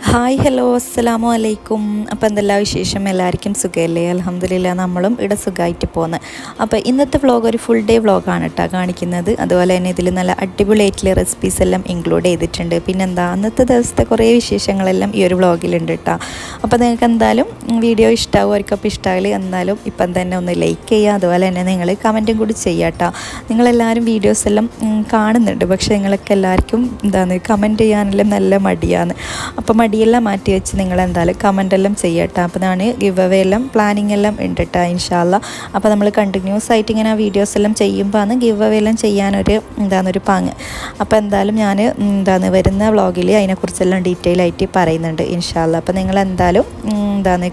Hi hello അസ്സലാമു അലൈക്കും. അപ്പോൾ എന്തെല്ലാം വിശേഷം? എല്ലാവർക്കും സുഖമല്ലേ? അൽഹംദുലില്ലാ നമ്മളും ഇവിടെ സുഖമായിട്ട് പോകുന്നത്. അപ്പോൾ ഇന്നത്തെ വ്ളോഗ് ഒരു ഫുൾ ഡേ വ്ളോഗാണ് കേട്ടോ കാണിക്കുന്നത്. അതുപോലെ തന്നെ ഇതിൽ നല്ല അടിപൊളിയായിട്ടുള്ള റെസിപ്പീസ് എല്ലാം ഇൻക്ലൂഡ് ചെയ്തിട്ടുണ്ട്. പിന്നെന്താ അന്നത്തെ ദിവസത്തെ കുറേ വിശേഷങ്ങളെല്ലാം ഈ ഒരു വ്ളോഗിലുണ്ട് കേട്ടോ. അപ്പോൾ നിങ്ങൾക്ക് എന്തായാലും വീഡിയോ ഇഷ്ടമാവുമായിരിക്കും. ഇഷ്ടമായാൽ എന്തായാലും ഇപ്പം തന്നെ ഒന്ന് ലൈക്ക് ചെയ്യുക. അതുപോലെ തന്നെ നിങ്ങൾ കമൻറ്റും കൂടി ചെയ്യുക കേട്ടോ. നിങ്ങളെല്ലാവരും വീഡിയോസ് എല്ലാം കാണുന്നുണ്ട്, പക്ഷേ നിങ്ങൾക്ക് എല്ലാവർക്കും കമൻറ്റ് ചെയ്യാനെല്ലാം നല്ല മടിയാണ്. അപ്പോൾ മടിയെല്ലാം മാറ്റി വെച്ച് നിങ്ങൾ എന്തായാലും കമൻറ്റെല്ലാം ചെയ്യട്ടെ. അപ്പോൾ ഞാൻ ഗിവ് അവേ എല്ലാം പ്ലാനിങ് എല്ലാം ഉണ്ട് കേട്ടോ ഇൻഷാല്ലാ. അപ്പോൾ നമ്മൾ കണ്ടിന്യൂസ് ആയിട്ട് ഇങ്ങനെ വീഡിയോസ് എല്ലാം ചെയ്യുമ്പോൾ ഗിവ് അവേ എല്ലാം ചെയ്യാനൊരു ഒരു പാങ്ങ്. അപ്പോൾ എന്തായാലും ഞാൻ വരുന്ന വ്ളോഗിൽ അതിനെക്കുറിച്ചെല്ലാം ഡീറ്റെയിൽ ആയിട്ട് പറയുന്നുണ്ട് ഇൻഷാല്ലാ. അപ്പോൾ നിങ്ങൾ എന്തായാലും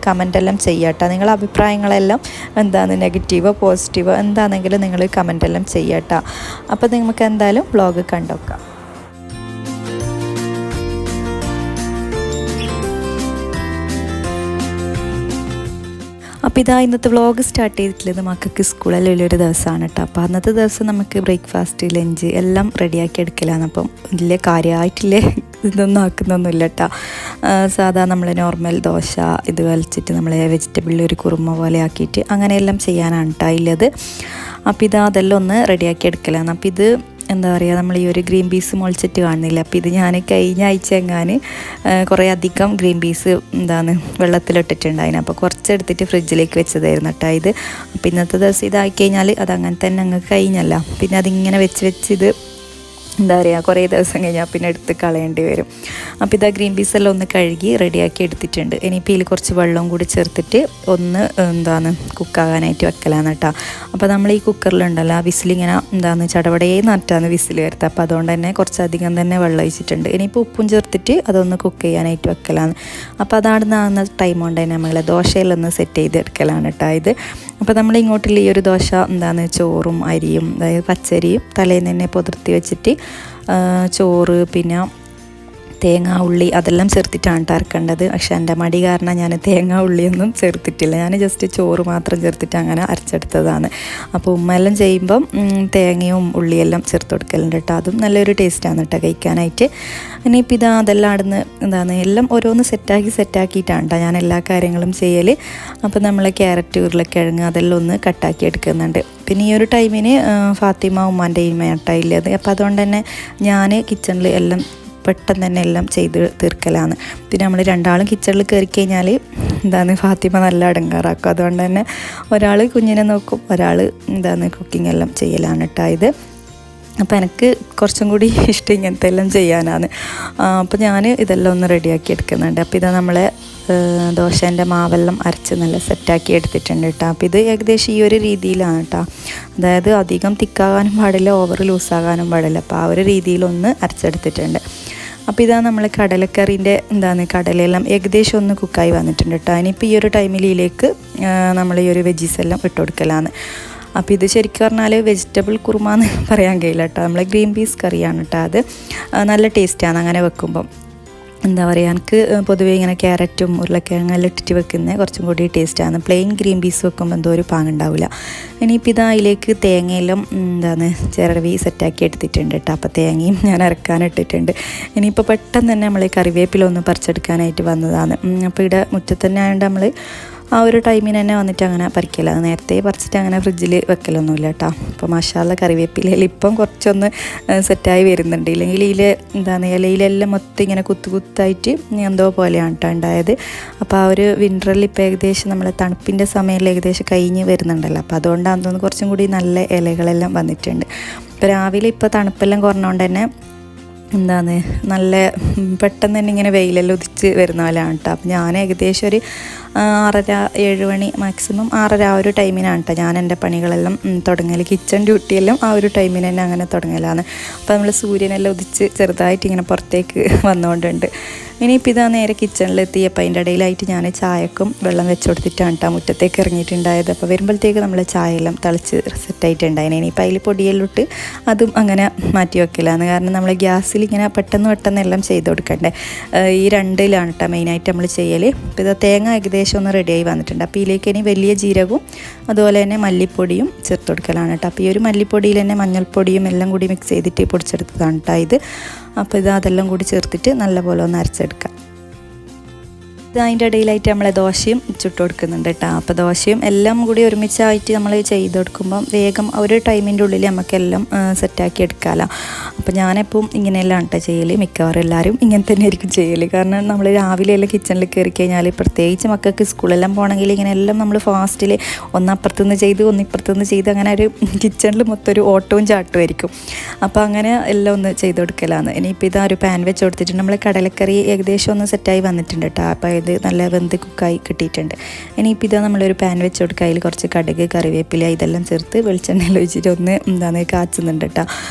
കമൻറ്റെല്ലാം ചെയ്യട്ടെ. നിങ്ങളുടെ അഭിപ്രായങ്ങളെല്ലാം നെഗറ്റീവോ പോസിറ്റീവോ എന്താണെങ്കിലും നിങ്ങൾ കമൻറ്റെല്ലാം ചെയ്യട്ടെ. അപ്പോൾ നമുക്ക് എന്തായാലും വ്ളോഗ് കണ്ടോക്കാം. അപ്പോൾ ഇതാ ഇന്നത്തെ വ്ളോഗ് സ്റ്റാർട്ട് ചെയ്തിട്ടുള്ളത് മക്കൾക്ക് സ്കൂളിൽ വലിയൊരു ദിവസമാണ് കേട്ടോ. അപ്പോൾ അന്നത്തെ ദിവസം നമുക്ക് ബ്രേക്ക്ഫാസ്റ്റ് ലഞ്ച് എല്ലാം റെഡിയാക്കി എടുക്കലാണ്. അപ്പം വലിയ കാര്യമായിട്ടില്ലേ ഇതൊന്നും ആക്കുന്നൊന്നുമില്ല കേട്ടോ. സാധാ നമ്മൾ നോർമൽ ദോശ ഇത് വലിച്ചിട്ട് നമ്മൾ വെജിറ്റബിളിൽ ഒരു കുറുമ പോലെ ആക്കിയിട്ട് അങ്ങനെയെല്ലാം ചെയ്യാനാണ് കേട്ടോ ഉള്ളത്. അപ്പോൾ ഇതാ അതെല്ലാം ഒന്ന് റെഡിയാക്കി എടുക്കലാണ്. അപ്പോൾ ഇത് എന്താ പറയുക, നമ്മൾ ഈ ഒരു ഗ്രീൻ പീസ് മുളച്ചിട്ട് കാണുന്നില്ല. അപ്പോൾ ഇത് ഞാൻ കഴിഞ്ഞ ആഴ്ച കുറേ അധികം ഗ്രീൻ പീസ് വെള്ളത്തിലിട്ടിട്ടുണ്ടായിരുന്നു. അപ്പോൾ കുറച്ചെടുത്തിട്ട് ഫ്രിഡ്ജിലേക്ക് വെച്ചതായിരുന്നു കേട്ടോ ഇത്. അപ്പോൾ ഇന്നത്തെ ദിവസം ഇതാക്കി കഴിഞ്ഞാൽ അതങ്ങനെ തന്നെ അങ്ങ് കഴിഞ്ഞല്ല. പിന്നെ അതിങ്ങനെ വെച്ച് ഇത് എന്താ പറയുക കുറേ ദിവസം കഴിഞ്ഞാൽ പിന്നെ എടുത്ത് കളയേണ്ടി വരും. അപ്പോൾ ഇതാ ഗ്രീൻ പീസെല്ലാം ഒന്ന് കഴുകി റെഡിയാക്കി എടുത്തിട്ടുണ്ട്. ഇനിയിപ്പോൾ ഇതിൽ കുറച്ച് വെള്ളം കൂടി ചേർത്തിട്ട് ഒന്ന് കുക്കാകാനായിട്ട് വെക്കലാണ് കേട്ടോ. അപ്പോൾ നമ്മൾ ഈ കുക്കറിലുണ്ടല്ലോ ആ വിസിലിങ്ങനെ ചടപടയെ നട്ടാണ് വിസിൽ വരുത്തുക. അപ്പോൾ അതുകൊണ്ട് തന്നെ കുറച്ചധികം തന്നെ വെള്ളം ഒഴിച്ചിട്ടുണ്ട്. ഇനിയിപ്പോൾ ഉപ്പും ചേർത്തിട്ട് അതൊന്ന് കുക്ക് ചെയ്യാനായിട്ട് വെക്കലാണ്. അപ്പോൾ അതാണ് ടൈം കൊണ്ട് തന്നെ നമ്മൾ ദോശയിലൊന്ന് സെറ്റ് ചെയ്തെടുക്കലാണ് കേട്ടോ ഇത്. അപ്പോൾ നമ്മൾ ഇങ്ങോട്ടുള്ള ഈ ഒരു ദോശ ചോറും അരിയും, അതായത് പച്ചരിയും തലേന്ന് തന്നെ പുതിർത്തി വെച്ചിട്ട് ചോറ് പിന്നെ തേങ്ങ ഉള്ളി അതെല്ലാം ചേർത്തിട്ടാണ് അരക്കേണ്ടത്. പക്ഷേ എൻ്റെ മടി കാരണം ഞാൻ തേങ്ങ ഉള്ളിയൊന്നും ചേർത്തിട്ടില്ല. ഞാൻ ജസ്റ്റ് ചോറ് മാത്രം ചേർത്തിട്ട് അങ്ങനെ അരച്ചെടുത്തതാണ്. അപ്പോൾ ഉമ്മയെല്ലാം ചെയ്യുമ്പം തേങ്ങയും ഉള്ളിയെല്ലാം ചേർത്ത് കൊടുക്കലുണ്ട് കേട്ടോ. അതും നല്ലൊരു ടേസ്റ്റാണ് കേട്ടോ കഴിക്കാനായിട്ട്. ഇനിയിപ്പോൾ ഇതാ അതെല്ലാം അവിടുന്ന് എല്ലാം ഓരോന്ന് സെറ്റാക്കിയിട്ടാണ് കേട്ടോ ഞാൻ എല്ലാ കാര്യങ്ങളും ചെയ്യൽ. അപ്പോൾ നമ്മൾ ക്യാരറ്റ് ഉരുളക്കിഴങ്ങ് അതെല്ലാം ഒന്ന് കട്ടാക്കി എടുക്കുന്നുണ്ട്. പിന്നെ ഈ ഒരു ടൈമിന് ഫാത്തിമ ഉമ്മാൻ്റെ ഇമ്മയാട്ടായില്ലത്. അപ്പോൾ അതുകൊണ്ട് തന്നെ ഞാൻ കിച്ചണിൽ എല്ലാം പെട്ടെന്ന് തന്നെ എല്ലാം ചെയ്ത് തീർക്കലാണ്. പിന്നെ നമ്മൾ രണ്ടാളും കിച്ചണിൽ കയറി കഴിഞ്ഞാൽ ഫാത്തിമ നല്ല അടങ്കാറാക്കും. അതുകൊണ്ട് തന്നെ ഒരാൾ കുഞ്ഞിനെ നോക്കും, ഒരാൾ കുക്കിംഗ് എല്ലാം ചെയ്യലാണ് കേട്ടോ ഇത്. അപ്പോൾ എനിക്ക് കുറച്ചും കൂടി ഇഷ്ടം ഇങ്ങനത്തെ എല്ലാം ചെയ്യാനാണ്. അപ്പോൾ ഞാൻ ഇതെല്ലാം ഒന്ന് റെഡിയാക്കി എടുക്കുന്നുണ്ട്. അപ്പോൾ ഇതാ നമ്മളെ ദോശേൻ്റെ മാവെല്ലാം അരച്ച് നല്ല സെറ്റാക്കി എടുത്തിട്ടുണ്ട് കേട്ടോ. അപ്പോൾ ഇത് ഏകദേശം ഈ ഒരു രീതിയിലാണ് കേട്ടോ. അതായത് അധികം തിക്കാകാനും പാടില്ല, ഓവർ ലൂസാകാനും പാടില്ല. അപ്പോൾ ആ ഒരു രീതിയിലൊന്ന് അരച്ചെടുത്തിട്ടുണ്ട്. അപ്പോൾ ഇതാ നമ്മൾ കടലക്കറീൻ്റെ കടലയെല്ലാം ഏകദേശം ഒന്ന് കുക്കായി വന്നിട്ടുണ്ട് കേട്ടോ. ഇനിയിപ്പോൾ ഈ ഒരു ടൈമിലേക്ക് നമ്മൾ ഈ ഒരു വെജീസ് എല്ലാം ഇട്ട് കൊടുക്കലാണ്. അപ്പോൾ ഇത് ശരിക്കും പറഞ്ഞാൽ വെജിറ്റബിൾ കുറുമാന്ന് പറയാൻ കഴിയില്ല കേട്ടോ. നമ്മൾ ഗ്രീൻ പീസ് കറിയാണ് കേട്ടോ. അത് നല്ല ടേസ്റ്റാണ് അങ്ങനെ വെക്കുമ്പം. എന്താ പറയുക, എനിക്ക് പൊതുവേ ഇങ്ങനെ ക്യാരറ്റും ഉരുളക്കിഴങ്ങെല്ലാം ഇട്ടിട്ട് വെക്കുന്നത് കുറച്ചും കൂടി ടേസ്റ്റാണ്. പ്ലെയിൻ ഗ്രീൻ പീസ് വെക്കുമ്പോൾ എന്തോ ഒരു പാങ്ങുണ്ടാവില്ല. ഇനിയിപ്പോൾ ഇതാ അതിലേക്ക് തേങ്ങയെല്ലാം ചിരവി സെറ്റാക്കി എടുത്തിട്ടുണ്ട് കേട്ടോ. അപ്പോൾ തേങ്ങയും ഞാൻ അരക്കാനിട്ടിട്ടുണ്ട്. ഇനിയിപ്പോൾ പെട്ടെന്ന് തന്നെ നമ്മൾ കറിവേപ്പിലൊന്ന് പറിച്ചെടുക്കാനായിട്ട് വന്നതാണ്. അപ്പോൾ ഇവിടെ മുറ്റത്ത് തന്നെ ആയതുകൊണ്ട് നമ്മൾ ആ ഒരു ടൈമിന് തന്നെ വന്നിട്ട് അങ്ങനെ പറിക്കില്ല. നേരത്തെ പറിച്ചിട്ട് അങ്ങനെ ഫ്രിഡ്ജിൽ വെക്കലൊന്നുമില്ല കേട്ടോ. അപ്പോൾ മാഷാല്ല കറിവേപ്പിലയിൽ ഇപ്പം കുറച്ചൊന്ന് സെറ്റായി വരുന്നുണ്ട്. ഇല്ലെങ്കിൽ ഇലയിലെല്ലാം മൊത്തം ഇങ്ങനെ കുത്തായിട്ട് എന്തോ പോലെയാണ് കേട്ടോ ഉണ്ടായത്. അപ്പോൾ ആ ഒരു വിൻ്ററിൽ ഇപ്പോൾ ഏകദേശം നമ്മളെ തണുപ്പിൻ്റെ സമയത്തിൽ ഏകദേശം കഴിഞ്ഞ് വരുന്നുണ്ടല്ലോ. അപ്പോൾ അതുകൊണ്ടാണ് തോന്നുന്നു കുറച്ചും കൂടി നല്ല ഇലകളെല്ലാം വന്നിട്ടുണ്ട്. ഇപ്പോൾ രാവിലെ ഇപ്പോൾ തണുപ്പെല്ലാം കുറഞ്ഞുകൊണ്ട് തന്നെ നല്ല പെട്ടെന്ന് തന്നെ ഇങ്ങനെ വെയിലെല്ലാം ഉദിച്ച് വരുന്ന പോലെയാണ് കേട്ടോ. അപ്പോൾ ഞാൻ ഏകദേശം ഒരു 6:30-7 മണി മാക്സിമം 6:30 ആ ഒരു ടൈമിനാണ് കേട്ടോ ഞാൻ എൻ്റെ പണികളെല്ലാം തുടങ്ങൽ. കിച്ചൺ ഡ്യൂട്ടിയെല്ലാം ആ ഒരു ടൈമിന് തന്നെ അങ്ങനെ തുടങ്ങലാണ്. അപ്പോൾ നമ്മൾ സൂര്യനെല്ലാം ഉദിച്ച് ചെറുതായിട്ട് ഇങ്ങനെ പുറത്തേക്ക് വന്നുകൊണ്ടുണ്ട്. ഇനിയിപ്പോൾ ഇതാ നേരെ കിച്ചണിലെത്തിയപ്പോൾ അതിൻ്റെ ഇടയിലായിട്ട് ഞാൻ ചായക്കും വെള്ളം വെച്ച് കൊടുത്തിട്ടാണ് കേട്ടോ മുറ്റത്തേക്ക് ഇറങ്ങിയിട്ടുണ്ടായത്. അപ്പോൾ വരുമ്പോഴത്തേക്ക് നമ്മൾ ചായയെല്ലാം തിളച്ച് സെറ്റായിട്ടുണ്ടായിരുന്നു. ഇനിയിപ്പോൾ അതിൽ പൊടിയെല്ലാം ഇട്ട് അതും അങ്ങനെ മാറ്റി വെക്കലാണ്. കാരണം നമ്മൾ ഗ്യാസിൽ ഇങ്ങനെ പെട്ടെന്ന് എല്ലാം ചെയ്ത് കൊടുക്കണ്ടേ. ഈ രണ്ടിലാണ് കേട്ടോ മെയിനായിട്ട് നമ്മൾ ചെയ്യൽ. ഇപ്പോൾ ഇത് തേങ്ങ ഏകദേശം ഒന്ന് റെഡിയായി വന്നിട്ടുണ്ട്. അപ്പോൾ ഇതിലേക്ക് ഇനി വലിയ ജീരകവും അതുപോലെ തന്നെ മല്ലിപ്പൊടിയും ചേർത്ത് കൊടുക്കലാണ് കേട്ടോ. അപ്പോൾ ഈ ഒരു മല്ലിപ്പൊടിയിൽ തന്നെ മഞ്ഞൾപ്പൊടിയും എല്ലാം കൂടി മിക്സ് ചെയ്തിട്ട് പൊടിച്ചെടുത്തതാണ് കേട്ടോ ഇത്. അപ്പോൾ അതെല്ലാം കൂടി ചേർത്തിട്ട് നല്ലപോലെ ഒന്ന് അരച്ചെടുക്കാം. അതിൻ്റെ ഇടയിലായിട്ട് നമ്മളെ ദോശയും ചുട്ട് കൊടുക്കുന്നുണ്ട് കേട്ടോ. അപ്പോൾ ദോശയും എല്ലാം കൂടി ഒരുമിച്ചായിട്ട് നമ്മൾ ചെയ്ത് കൊടുക്കുമ്പം വേഗം ഒരു ടൈമിൻ്റെ ഉള്ളിൽ നമുക്കെല്ലാം സെറ്റാക്കി എടുക്കാമല്ലോ. അപ്പോൾ ഞാനെപ്പം ഇങ്ങനെയെല്ലാം കേട്ടോ ചെയ്യൽ. മിക്കവാറും എല്ലാവരും ഇങ്ങനെ തന്നെ ആയിരിക്കും ചെയ്യൽ. കാരണം നമ്മൾ രാവിലെ എല്ലാം കിച്ചണിൽ കയറി കഴിഞ്ഞാൽ പ്രത്യേകിച്ച് മക്കൾക്ക് സ്കൂളെല്ലാം പോകണമെങ്കിൽ ഇങ്ങനെ എല്ലാം നമ്മൾ ഫാസ്റ്റിൽ ഒന്നപ്പുറത്തുനിന്ന് ചെയ്ത് ഒന്നിപ്പുറത്തുനിന്ന് ചെയ്ത് അങ്ങനെ ഒരു കിച്ചണിൽ മൊത്തം ഒരു ഓട്ടവും ചാട്ടവും ആയിരിക്കും. അപ്പോൾ അങ്ങനെ എല്ലാം ഒന്ന് ചെയ്ത് കൊടുക്കലാണ്. ഇനിയിപ്പോൾ ഇതാ ഒരു പാൻ വെച്ച് കൊടുത്തിട്ട് നമ്മൾ കടലക്കറി ഏകദേശം ഒന്ന് സെറ്റായി വന്നിട്ടുണ്ട് കേട്ടോ. അപ്പോൾ ഇത് നല്ല വെന്ത് കുക്കായി കിട്ടിയിട്ടുണ്ട്. ഇനിയിപ്പോൾ ഇതാ നമ്മളൊരു പാൻ വെച്ച് കൊടുക്കുക. അതിൽ കുറച്ച് കടുക്, കറിവേപ്പില ഇതെല്ലാം ചേർത്ത് വെളിച്ചെണ്ണയിൽ ഒഴിച്ചിട്ട് ഒന്ന് കാച്ചുന്നുണ്ട് കേട്ടോ.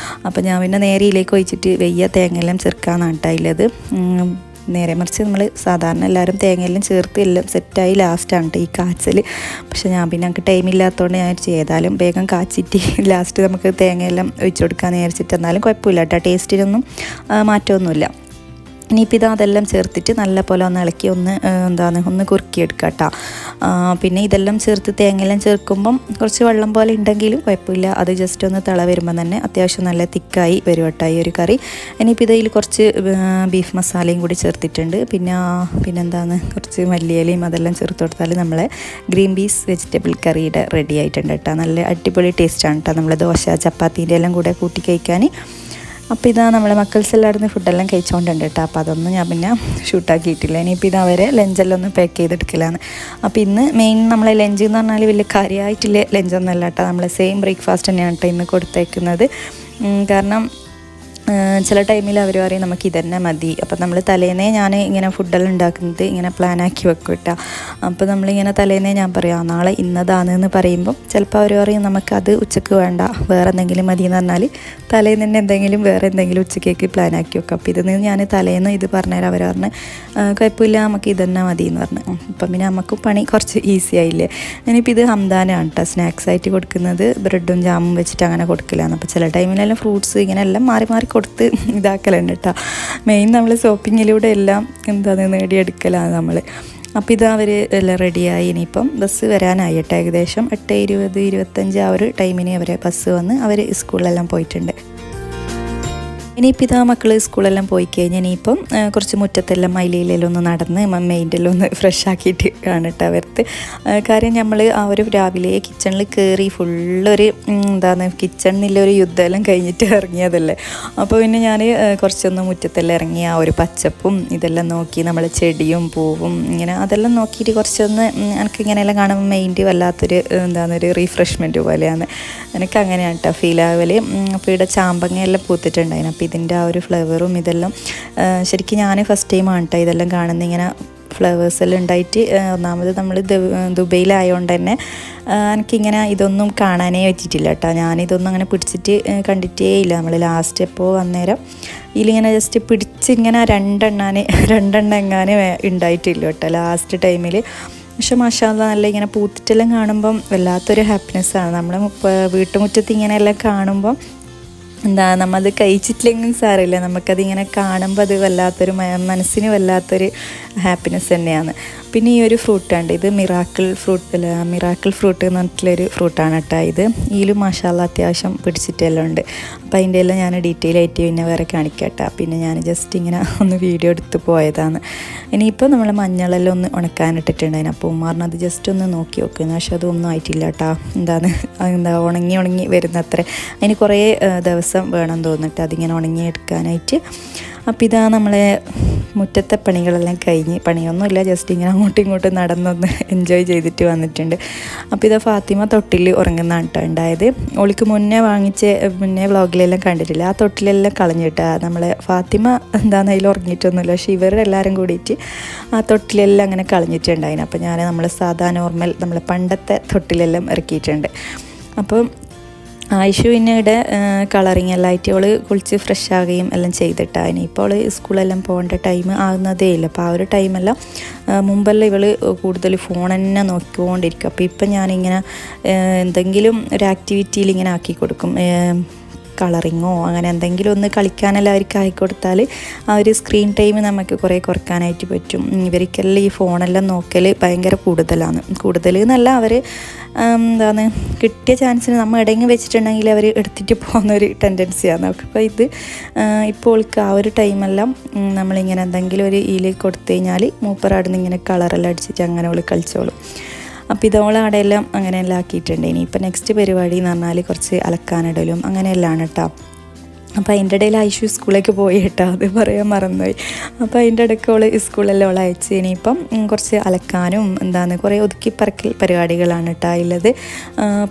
അപ്പോൾ ഞാൻ പിന്നെ നേരെയിലേക്ക് ഒഴിച്ചിട്ട് വെയ്യ തേങ്ങയെല്ലാം ചേർക്കാമെന്നാണ് കേട്ടോ അതിലത്. നേരെ മറിച്ച് നമ്മൾ സാധാരണ എല്ലാവരും തേങ്ങയെല്ലാം ചേർത്ത് എല്ലാം സെറ്റായി ലാസ്റ്റാണ് കേട്ടോ ഈ കാച്ചൽ. പക്ഷേ ഞാൻ പിന്നെ ഞങ്ങൾക്ക് ടൈമില്ലാത്തതുകൊണ്ട് ഞാൻ ചെയ്താലും വേഗം കാച്ചിട്ട് ലാസ്റ്റ് നമുക്ക് തേങ്ങയെല്ലാം ഒഴിച്ചു കൊടുക്കാമെന്ന് വിചാരിച്ചിട്ട്. എന്നാലും കുഴപ്പമില്ല കേട്ടോ, ടേസ്റ്റിനൊന്നും മാറ്റമൊന്നുമില്ല. ഇനിയിപ്പോൾ അതെല്ലാം ചേർത്തിട്ട് നല്ല പോലെ ഒന്ന് ഇളക്കി ഒന്ന് കുറുക്കിയെടുക്കുക കേട്ടോ. പിന്നെ ഇതെല്ലാം ചേർത്ത് തേങ്ങയെല്ലാം ചേർക്കുമ്പം കുറച്ച് വെള്ളം പോലെ ഉണ്ടെങ്കിലും കുഴപ്പമില്ല. അത് ജസ്റ്റ് ഒന്ന് തിള വരുമ്പോൾ തന്നെ അത്യാവശ്യം നല്ല തിക്കായി വരും കേട്ടോ ഈ ഒരു കറി. ഇനിയിപ്പോൾ ഇതിൽ കുറച്ച് ബീഫ് മസാലയും കൂടി ചേർത്തിട്ടുണ്ട്. പിന്നെന്താണ് കുറച്ച് മല്ലിയിലയും അതെല്ലാം ചേർത്ത് കൊടുത്താൽ നമ്മളെ ഗ്രീൻ പീസ് വെജിറ്റബിൾ കറിയുടെ റെഡി ആയിട്ടുണ്ട് കേട്ടോ. നല്ല അടിപൊളി ടേസ്റ്റാണ് കേട്ടോ നമ്മൾ ദോശ ചപ്പാത്തീൻ്റെ എല്ലാം കൂടെ കൂട്ടി കഴിക്കാൻ. അപ്പോൾ ഇതാ നമ്മളെ മക്കൾസ് എല്ലാവരും ഫുഡെല്ലാം കഴിച്ചുകൊണ്ടുണ്ട് കേട്ടോ. അപ്പോൾ അതൊന്നും ഞാൻ പിന്നെ ഷൂട്ടാക്കിയിട്ടില്ല. ഇനിയിപ്പോൾ ഇതവരെ ലഞ്ചെല്ലാം ഒന്ന് പാക്ക് ചെയ്തെടുക്കലാണ്. അപ്പോൾ ഇന്ന് മെയിൻ നമ്മളെ ലഞ്ച് എന്ന് പറഞ്ഞാൽ വലിയ കാര്യമായിട്ടുള്ള ലഞ്ചൊന്നുമല്ല കേട്ടോ. നമ്മളെ സെയിം ബ്രേക്ക്ഫാസ്റ്റ് തന്നെയാണ് കേട്ടോ ഇന്ന് കൊടുത്തേക്കുന്നത്. കാരണം ചില ടൈമിൽ അവർ പറയും നമുക്ക് ഇതന്നെ മതി. അപ്പോൾ നമ്മൾ തലേന്നേ ഞാൻ ഇങ്ങനെ ഫുഡെല്ലാം ഉണ്ടാക്കുന്നത് ഇങ്ങനെ പ്ലാനാക്കി വെക്കും കേട്ടോ. അപ്പോൾ നമ്മളിങ്ങനെ തലേന്നേ ഞാൻ പറയാം നാളെ ഇന്നതാണെന്ന് പറയുമ്പം ചിലപ്പോൾ അവർ പറയും നമുക്കത് ഉച്ചക്ക് വേണ്ട വേറെ എന്തെങ്കിലും മതി എന്ന് പറഞ്ഞാൽ തലേന്ന് തന്നെ വേറെ എന്തെങ്കിലും ഉച്ചക്കേക്ക് പ്ലാനാക്കി വെക്കും. അപ്പോൾ ഇതിൽ ഞാൻ തലേന്ന് ഇത് പറഞ്ഞാൽ അവർ പറഞ്ഞ് കുഴപ്പമില്ല നമുക്ക് ഇതന്നെ മതി എന്ന് പറഞ്ഞു. അപ്പം പിന്നെ നമുക്ക് പണി കുറച്ച് ഈസി ആയില്ലേ. ഇനിയിപ്പോൾ ഇത് ഹംദാനാണ് കേട്ടോ സ്നാക്സ് ആയിട്ട് കൊടുക്കുന്നത്. ബ്രെഡും ജാമും വെച്ചിട്ട് അങ്ങനെ കൊടുക്കലാണ്. അപ്പോൾ ചില ടൈമിലെല്ലാം ഫ്രൂട്ട്സ് ഇങ്ങനെ എല്ലാം മാറി കൊടുത്ത് ഇതാക്കലുണ്ട് കേട്ടോ. മെയിൻ നമ്മൾ ഷോപ്പിങ്ങിലൂടെ എല്ലാം നേടിയെടുക്കലാണ് നമ്മൾ. അപ്പോൾ ഇത് അവർ എല്ലാം റെഡിയായി. ഇനിയിപ്പം ബസ് വരാനായി കേട്ടോ. ഏകദേശം 8:20, 25 ആ ഒരു ടൈമിന് അവരെ ബസ് വന്ന് അവർ സ്കൂളിലെല്ലാം പോയിട്ടുണ്ട്. ഇനിയിപ്പോൾ ഇതാ മക്കൾ സ്കൂളെല്ലാം പോയി കഴിഞ്ഞാൽ ഇനിയിപ്പം കുറച്ച് മുറ്റത്തെല്ലാം മയിലയിലെല്ലാം ഒന്ന് നടന്ന് മെയിൻ്റെല്ലാം ഒന്ന് ഫ്രഷ് ആക്കിയിട്ട് കാണിട്ട് അവർക്ക്. കാര്യം നമ്മൾ ആ ഒരു രാവിലെ കിച്ചണിൽ കയറി ഫുള്ളൊരു കിച്ചണിലൊരു യുദ്ധമെല്ലാം കഴിഞ്ഞിട്ട് ഇറങ്ങിയതല്ലേ. അപ്പോൾ പിന്നെ ഞാൻ കുറച്ചൊന്ന് മുറ്റത്തെല്ലാം ഇറങ്ങി ആ ഒരു പച്ചപ്പും ഇതെല്ലാം നോക്കി നമ്മൾ ചെടിയും പൂവും ഇങ്ങനെ അതെല്ലാം നോക്കിയിട്ട് കുറച്ചൊന്ന് എനിക്ക് ഇങ്ങനെയെല്ലാം കാണുമ്പോൾ മൈൻഡ് വല്ലാത്തൊരു ഒരു റീഫ്രഷ്മെൻറ്റ് പോലെയാണ് എനിക്ക് അങ്ങനെയാണ് കേട്ടോ ഫീൽ ആവൽ. അപ്പോൾ ഇവിടെ ചാമ്പങ്ങയെല്ലാം പൂത്തിട്ടുണ്ടായിരുന്നു. അപ്പോൾ ഇതിൻ്റെ ആ ഒരു ഫ്ലേവറും ഇതെല്ലാം ശരിക്കും ഞാൻ ഫസ്റ്റ് ടൈമാണ് കേട്ടോ ഇതെല്ലാം കാണുന്നത്. ഇങ്ങനെ ഫ്ലവേഴ്സ് എല്ലാം ഉണ്ടായിട്ട് ഒന്നാമത് നമ്മൾ ദുബൈയിലായതുകൊണ്ട് തന്നെ എനിക്കിങ്ങനെ ഇതൊന്നും കാണാനേ പറ്റിയിട്ടില്ല കേട്ടോ. ഞാനിതൊന്നും അങ്ങനെ പിടിച്ചിട്ട് കണ്ടിട്ടേ ഇല്ല. നമ്മൾ ലാസ്റ്റ് എപ്പോൾ അന്നേരം ഇതിലിങ്ങനെ ജസ്റ്റ് പിടിച്ചിങ്ങനെ രണ്ടെണ്ണം എങ്ങാനും ഉണ്ടായിട്ടില്ല കേട്ടോ ലാസ്റ്റ് ടൈമിൽ. പക്ഷെ മാഷാ അല്ലാഹ് നല്ല ഇങ്ങനെ പൂത്തിട്ടെല്ലാം കാണുമ്പം വല്ലാത്തൊരു ഹാപ്പിനെസ്സാണ്. നമ്മൾ വീട്ടുമുറ്റത്ത് ഇങ്ങനെയെല്ലാം കാണുമ്പം നമ്മളത് കഴിച്ചിട്ടില്ലെങ്കിൽ സാരമില്ല, നമുക്കതിങ്ങനെ കാണുമ്പോൾ അത് വല്ലാത്തൊരു മനസ്സിന് വല്ലാത്തൊരു ഹാപ്പിനെസ് തന്നെയാണ്. പിന്നെ ഈ ഒരു ഫ്രൂട്ടുണ്ട്, ഇത് മിറാക്കിൾ ഫ്രൂട്ട് എന്ന് പറഞ്ഞിട്ടുള്ളൊരു ഫ്രൂട്ടാണ് കേട്ടോ. ഇതിലും മാഷാ അല്ലാഹ് അത്യാവശ്യം പിടിച്ചിട്ടെല്ലാം ഉണ്ട്. അപ്പോൾ അതിൻ്റെ എല്ലാം ഞാൻ ഡീറ്റെയിൽ ആയിട്ട് പിന്നെ വേറെ കാണിക്കട്ടെ. പിന്നെ ഞാൻ ജസ്റ്റ് ഇങ്ങനെ ഒന്ന് വീഡിയോ എടുത്ത് പോയതാണ്. ഇനിയിപ്പോൾ നമ്മൾ മഞ്ഞളെല്ലാം ഒന്ന് ഉണക്കാനിട്ടിട്ടുണ്ടായിരുന്നു. അപ്പോൾ ഉമ്മാറിന് അത് ജസ്റ്റ് ഒന്ന് നോക്കി നോക്കുന്നു. പക്ഷെ അതൊന്നും ആയിട്ടില്ല കേട്ടോ. ഉണങ്ങി വരുന്നത്ര അതിന് കുറേ ദിവസം വേണം തോന്നിട്ട് അതിങ്ങനെ ഉണങ്ങിയെടുക്കാനായിട്ട്. അപ്പോൾ ഇതാ നമ്മളെ മുറ്റത്തെ പണികളെല്ലാം കഴിഞ്ഞ്, പണിയൊന്നുമില്ല, ജസ്റ്റ് ഇങ്ങനെ അങ്ങോട്ടും ഇങ്ങോട്ടും നടന്നൊന്ന് എൻജോയ് ചെയ്തിട്ട് വന്നിട്ടുണ്ട്. അപ്പോൾ ഇതാ ഫാത്തിമ തൊട്ടിൽ ഉറങ്ങുന്നതാണ് കേട്ടോ ഉണ്ടായത്. ഓളിക്ക് മുന്നേ വ്ളോഗിലെല്ലാം കണ്ടിട്ടില്ല, ആ തൊട്ടിലെല്ലാം കളഞ്ഞിട്ടാ നമ്മളെ ഫാത്തിമ അതിൽ ഉറങ്ങിയിട്ടൊന്നുമില്ല. പക്ഷേ ഇവരെല്ലാവരും കൂടിയിട്ട് ആ തൊട്ടിലെല്ലാം അങ്ങനെ കളഞ്ഞിട്ടുണ്ടായിരുന്നു. അപ്പോൾ ഞാൻ നമ്മൾ സാധാ നോർമൽ നമ്മളെ പണ്ടത്തെ തൊട്ടിലെല്ലാം ഇറക്കിയിട്ടുണ്ട്. അപ്പോൾ ആയിഷു പിന്നീട് കളറിങ് എല്ലാം ആയിട്ട് അവൾ കുളിച്ച് ഫ്രഷ് ആകുകയും എല്ലാം ചെയ്തിട്ടാണ്. ഇനിയിപ്പോൾ അവൾ സ്കൂളെല്ലാം പോകേണ്ട ടൈം ആകുന്നതേ ഇല്ല. അപ്പോൾ ആ ഒരു ടൈമെല്ലാം മുമ്പെല്ലാം ഇവൾ കൂടുതൽ ഫോൺ തന്നെ നോക്കിക്കൊണ്ടിരിക്കും. അപ്പോൾ ഇപ്പം ഞാനിങ്ങനെ എന്തെങ്കിലും ഒരു ആക്ടിവിറ്റിയിൽ ഇങ്ങനെ ആക്കി കൊടുക്കും. കളറിങ്ങോ അങ്ങനെ എന്തെങ്കിലും ഒന്ന് കളിക്കാനെല്ലാം അവർക്ക് ആയിക്കൊടുത്താൽ ആ ഒരു സ്ക്രീൻ ടൈം നമുക്ക് കുറേ കുറക്കാനായിട്ട് പറ്റും. ഇവർക്കെല്ലാം ഈ ഫോണെല്ലാം നോക്കൽ ഭയങ്കര കൂടുതൽ എന്നല്ല, അവർ എന്താണ് കിട്ടിയ ചാൻസിന് നമ്മൾ ഇടങ്ങി വെച്ചിട്ടുണ്ടെങ്കിൽ അവർ എടുത്തിട്ട് പോകുന്നൊരു ടെൻഡൻസിയാണ്. അപ്പോൾ ഇത് ഇപ്പോൾ ആ ഒരു ടൈമെല്ലാം നമ്മളിങ്ങനെ എന്തെങ്കിലും ഒരു ഇതിലേക്ക് കൊടുത്തു കഴിഞ്ഞാൽ മൂപ്പറാടുന്ന് ഇങ്ങനെ കളറെല്ലാം അടിച്ചിട്ട് അങ്ങനെ അവൾ കളിച്ചോളും. അപ്പോൾ ഇതോളം അവിടെയെല്ലാം അങ്ങനെയെല്ലാം ആക്കിയിട്ടുണ്ട്. ഇനിയിപ്പോൾ നെക്സ്റ്റ് പരിപാടി എന്ന് പറഞ്ഞാൽ കുറച്ച് അലക്കാനിടലും അങ്ങനെയെല്ലാം കേട്ടോ. അപ്പോൾ അതിൻ്റെ ഇടയിൽ ഐഷു സ്കൂളിലേക്ക് പോയി കേട്ടോ, അത് പറയാൻ മറന്നുപോയി. അപ്പോൾ അതിൻ്റെ ഇടയ്ക്ക് അവൾ സ്കൂളിലെല്ലാം അവൾ അയച്ച് ഇനിയിപ്പം കുറച്ച് അലക്കാനും കുറേ ഒതുക്കിപ്പറക്കൽ പരിപാടികളാണ് കേട്ടോ ഉള്ളത്.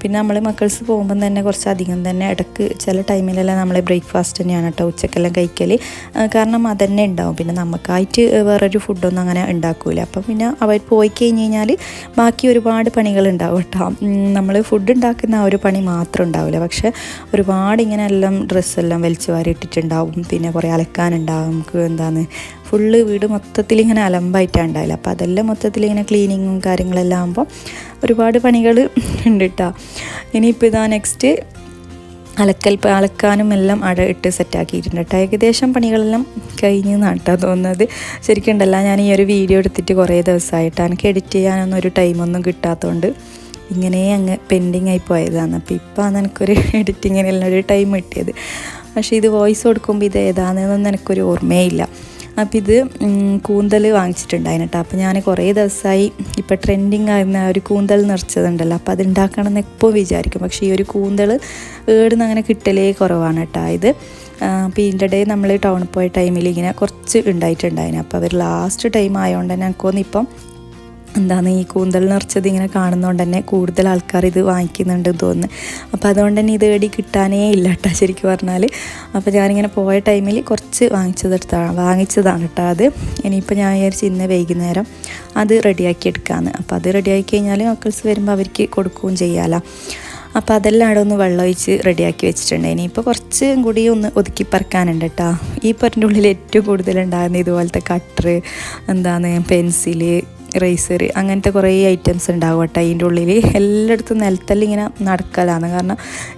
പിന്നെ നമ്മൾ മക്കൾസ് പോകുമ്പം തന്നെ കുറച്ച് അധികം തന്നെ ഇടയ്ക്ക് ചില ടൈമിലെല്ലാം നമ്മൾ ബ്രേക്ക്ഫാസ്റ്റ് തന്നെയാണ് കേട്ടോ ഉച്ചക്കെല്ലാം കഴിക്കൽ. കാരണം അതന്നെ ഉണ്ടാവും, പിന്നെ നമുക്കായിട്ട് വേറൊരു ഫുഡൊന്നും അങ്ങനെ ഉണ്ടാക്കൂല. അപ്പം പിന്നെ അവർ പോയി കഴിഞ്ഞ് കഴിഞ്ഞാൽ ബാക്കി ഒരുപാട് പണികളുണ്ടാവും കേട്ടോ. നമ്മൾ ഫുഡ് ഉണ്ടാക്കുന്ന ആ ഒരു പണി മാത്രം ഉണ്ടാവില്ല, പക്ഷേ ഒരുപാട് ഇങ്ങനെ എല്ലാം ഡ്രസ്സെല്ലാം വലിച്ചു വാരി ഇട്ടിട്ടുണ്ടാവും, പിന്നെ കുറേ അലക്കാനുണ്ടാവും. നമുക്ക് ഫുള്ള് വീട് മൊത്തത്തിൽ ഇങ്ങനെ അലമ്പായിട്ടാണ് ഉണ്ടാവില്ല. അപ്പോൾ അതെല്ലാം മൊത്തത്തിൽ ഇങ്ങനെ ക്ലീനിങ്ങും കാര്യങ്ങളെല്ലാം ആകുമ്പോൾ ഒരുപാട് പണികൾ ഉണ്ട് കേട്ടോ. ഇനിയിപ്പോൾ ഇതാ നെക്സ്റ്റ് അലക്കാനും എല്ലാം ഇട്ട് സെറ്റാക്കിയിട്ടുണ്ട് കേട്ടോ. ഏകദേശം പണികളെല്ലാം കഴിഞ്ഞ് നട്ടാ തോന്നുന്നത്. ശരിക്കും ഉണ്ടല്ല, ഞാൻ ഈ ഒരു വീഡിയോ എടുത്തിട്ട് കുറേ ദിവസമായിട്ട് എനിക്ക് എഡിറ്റ് ചെയ്യാനൊന്നും ഒരു ടൈമൊന്നും കിട്ടാത്തതുകൊണ്ട് ഇങ്ങനെ അങ്ങ് പെൻഡിങ് ആയി പോയതാണ്. അപ്പോൾ ഇപ്പോഴാണ് എനിക്കൊരു എഡിറ്റിങ്ങിനെല്ലാം ഒരു ടൈം കിട്ടിയത്. പക്ഷേ ഇത് വോയിസ് കൊടുക്കുമ്പോൾ ഇത് ഏതാണെന്നൊന്നും എനിക്കൊരു ഓർമ്മയില്ല. അപ്പോൾ ഇത് കൂന്തൽ വാങ്ങിച്ചിട്ടുണ്ടായിരുന്നു കേട്ടോ. അപ്പോൾ ഞാൻ കുറേ ദിവസമായി ഇപ്പോൾ ട്രെൻഡിങ് ആയിരുന്ന ഒരു കൂന്തൽ നിറച്ചതുണ്ടല്ലോ, അപ്പോൾ അത് ഉണ്ടാക്കണമെന്ന് എപ്പോൾ വിചാരിക്കും. പക്ഷേ ഈ ഒരു കൂന്തൽ ഏടുന്ന് അങ്ങനെ കിട്ടലേ കുറവാണ് കേട്ടോ. ഇത് അപ്പോൾ ഇതിൻ്റെ ഇടയിൽ നമ്മൾ ടൗണിൽ പോയ ടൈമിൽ ഇങ്ങനെ കുറച്ച് ഉണ്ടായിട്ടുണ്ടായിരുന്നു. അപ്പോൾ അവർ ലാസ്റ്റ് ടൈം ആയതുകൊണ്ട് തന്നെ എനിക്കൊന്ന് ഇപ്പം ഈ കൂന്തൽ നിറച്ചത് ഇങ്ങനെ കാണുന്നതുകൊണ്ട് തന്നെ കൂടുതൽ ആൾക്കാർ ഇത് വാങ്ങിക്കുന്നുണ്ട് തോന്നുന്നു. അപ്പോൾ അതുകൊണ്ട് തന്നെ ഇത് എടി കിട്ടാനേ ഇല്ല കേട്ടോ ശരിക്കും പറഞ്ഞാൽ. അപ്പോൾ ഞാനിങ്ങനെ പോയ ടൈമിൽ കുറച്ച് വാങ്ങിച്ചതാണ് കേട്ടോ അത്. ഇനിയിപ്പോൾ ഞാൻ വിചാരിച്ച് ഇന്ന് വൈകുന്നേരം അത് റെഡിയാക്കി എടുക്കാമെന്ന്. അപ്പോൾ അത് റെഡിയാക്കി കഴിഞ്ഞാൽ മക്കൾസ് വരുമ്പോൾ അവർക്ക് കൊടുക്കുകയും ചെയ്യാമല്ലോ. അപ്പോൾ അതെല്ലാം അവിടെ ഒന്ന് വെള്ളമൊഴിച്ച് റെഡിയാക്കി വെച്ചിട്ടുണ്ട്. ഇനിയിപ്പോൾ കുറച്ചും കൂടി ഒന്ന് ഒതുക്കി പറക്കാനുണ്ട് കേട്ടോ. ഈ പൊരൻ്റെ ഉള്ളിൽ ഏറ്റവും കൂടുതലുണ്ടാകുന്ന ഇതുപോലത്തെ കട്ടർ, പെൻസില്, റേസർ, അങ്ങനത്തെ കുറേ ഐറ്റംസ് ഉണ്ടാവും കേട്ടോ അതിൻ്റെ ഉള്ളിൽ. എല്ലായിടത്തും നിലത്തെല്ലാം ഇങ്ങനെ നടക്കലാണ്. കാരണം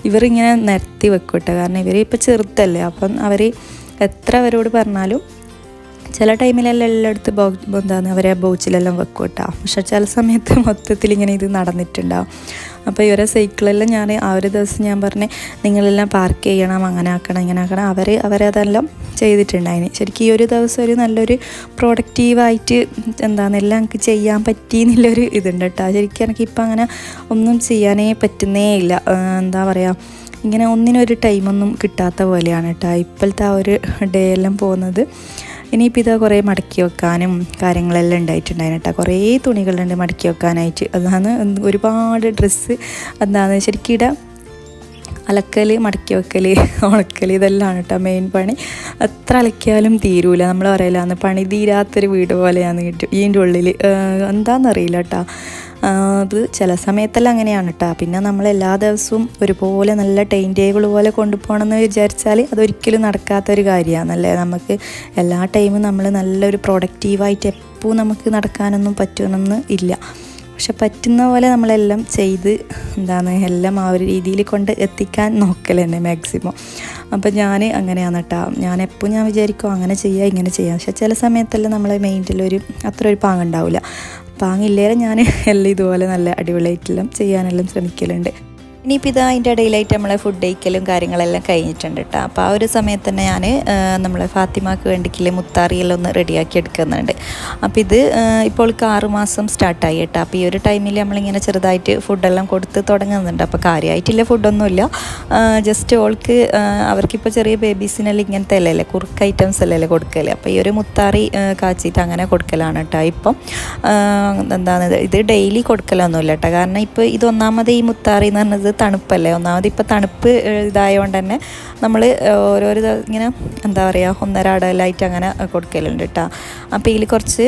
ഇവരിങ്ങനെ നിരത്തി വെക്കും കേട്ടോ. കാരണം ഇവർ ഇപ്പോൾ ചെറുതല്ലേ, അപ്പം അവർ എത്ര അവരോട് പറഞ്ഞാലും ചില ടൈമിലെല്ലാം എല്ലായിടത്തും അവരെ ബൗച്ചിലെല്ലാം വെക്കും കേട്ടോ. പക്ഷെ ചില സമയത്ത് മൊത്തത്തിൽ ഇങ്ങനെ ഇത് നടന്നിട്ടുണ്ടാവും. അപ്പോൾ ഇവരെ സൈക്കിളെല്ലാം ഞാൻ ആ ഒരു ദിവസം ഞാൻ പറഞ്ഞ് നിങ്ങളെല്ലാം പാർക്ക് ചെയ്യണം, അങ്ങനെ ആക്കണം ഇങ്ങനെ ആക്കണം. അവരതെല്ലാം ചെയ്തിട്ടുണ്ടായിന്. ശരിക്കും ഈ ഒരു ദിവസം ഒരു നല്ലൊരു പ്രൊഡക്റ്റീവായിട്ട് എല്ലാം എനിക്ക് ചെയ്യാൻ പറ്റിയെന്നുള്ളൊരു ഇതുണ്ട് കേട്ടോ. ശരിക്കും എനിക്കിപ്പോൾ അങ്ങനെ ഒന്നും ചെയ്യാനേ പറ്റുന്നേ ഇല്ല. ഇങ്ങനെ ഒന്നിനൊരു ടൈമൊന്നും കിട്ടാത്ത പോലെയാണ് കേട്ടോ ഇപ്പോഴത്തെ ആ ഒരു ഡേ എല്ലാം പോകുന്നത്. ഇനിയിപ്പോൾ ഇതാ കുറേ മടക്കി വെക്കാനും കാര്യങ്ങളെല്ലാം ഉണ്ടായിട്ടുണ്ടായിരുന്നു കേട്ടോ. കുറേ തുണികളുണ്ട് മടക്കി വെക്കാനായിട്ട്. അതാണ് ഒരുപാട് ഡ്രസ്സ് ശരിക്കും അലക്കൽ, മടക്കി വെക്കൽ, ഉണക്കൽ ഇതെല്ലാം കേട്ടോ മെയിൻ പണി. എത്ര അലക്കിയാലും തീരൂല. നമ്മൾ പറയില്ല പണി തീരാത്തൊരു വീട് പോലെയാണ് കിട്ടും ഇതിൻ്റെ ഉള്ളിൽ. എന്താണെന്നറിയില്ല കേട്ടോ. അത് ചില സമയത്തെല്ലാം അങ്ങനെയാണ് കേട്ടോ. പിന്നെ നമ്മൾ എല്ലാ ദിവസവും ഒരുപോലെ നല്ല ടൈം ടേബിൾ പോലെ കൊണ്ടുപോകണമെന്ന് വിചാരിച്ചാൽ അതൊരിക്കലും നടക്കാത്തൊരു കാര്യമാണല്ലേ. നമുക്ക് എല്ലാ ടൈമും നമ്മൾ നല്ലൊരു പ്രൊഡക്റ്റീവായിട്ട് എപ്പോൾ നമുക്ക് നടക്കാനൊന്നും പറ്റണമെന്ന് ഇല്ല. പക്ഷെ പറ്റുന്ന പോലെ നമ്മളെല്ലാം ചെയ്ത് എല്ലാം ആ ഒരു രീതിയിൽ കൊണ്ട് എത്തിക്കാൻ നോക്കൽ തന്നെ മാക്സിമം. അപ്പം ഞാൻ അങ്ങനെയാണ് കേട്ടോ. ഞാൻ വിചാരിക്കും അങ്ങനെ ചെയ്യാം ഇങ്ങനെ ചെയ്യാം. പക്ഷെ ചില സമയത്തെല്ലാം നമ്മളെ മൈൻഡിലൊരു അത്ര ഒരു പാങ്ങുണ്ടാവില്ല. പാങ്ങില്ലേലും ഞാൻ എല്ലാം ഇതുപോലെ നല്ല അടിപൊളിയായിട്ടെല്ലാം ചെയ്യാനെല്ലാം ശ്രമിക്കലുണ്ട്. ഇനിയിപ്പോൾ ഇതാ അതിൻ്റെ ഇടയിലായിട്ട് നമ്മളെ ഫുഡ് കഴിക്കലും കാര്യങ്ങളെല്ലാം കഴിഞ്ഞിട്ടുണ്ട് കേട്ടോ. അപ്പോൾ ആ ഒരു സമയത്ത് തന്നെ ഞാൻ നമ്മളെ ഫാത്തിമാക്ക് വേണ്ടിക്കില്ലേ മുത്താറിയെല്ലാം ഒന്ന് റെഡിയാക്കി എടുക്കുന്നുണ്ട്. അപ്പോൾ ഇത് ഇപ്പോൾ 6 മാസം സ്റ്റാർട്ടായി കേട്ടോ. അപ്പോൾ ഈ ഒരു ടൈമിൽ നമ്മളിങ്ങനെ ചെറുതായിട്ട് ഫുഡെല്ലാം കൊടുത്ത് തുടങ്ങുന്നുണ്ട്. അപ്പോൾ കാര്യമായിട്ടില്ല ഫുഡൊന്നുമില്ല, ജസ്റ്റ് ഓൾക്ക് അവർക്കിപ്പോൾ ചെറിയ ബേബീസിനെല്ലാം ഇങ്ങനത്തെ അല്ലേ കുറുക്ക് ഐറ്റംസ് അല്ലേ കൊടുക്കല്. അപ്പോൾ ഈ ഒരു മുത്താറി കാച്ചിട്ട് അങ്ങനെ കൊടുക്കലാണ് കേട്ടോ. ഇപ്പം ഇത് ഡെയിലി കൊടുക്കലൊന്നുമില്ല കേട്ടോ. കാരണം ഇപ്പോൾ ഇതൊന്നാമത് ഈ മുത്താറി എന്ന് പറഞ്ഞത് തണുപ്പല്ലേ. ഒന്നാമത് ഇപ്പോൾ തണുപ്പ് ഇതായതുകൊണ്ട് തന്നെ നമ്മൾ ഓരോരോ ഇങ്ങനെ ഒന്നര അടലായിട്ട് അങ്ങനെ കൊടുക്കലുണ്ട് കേട്ടോ. അപ്പോൾ ഇതിൽ കുറച്ച്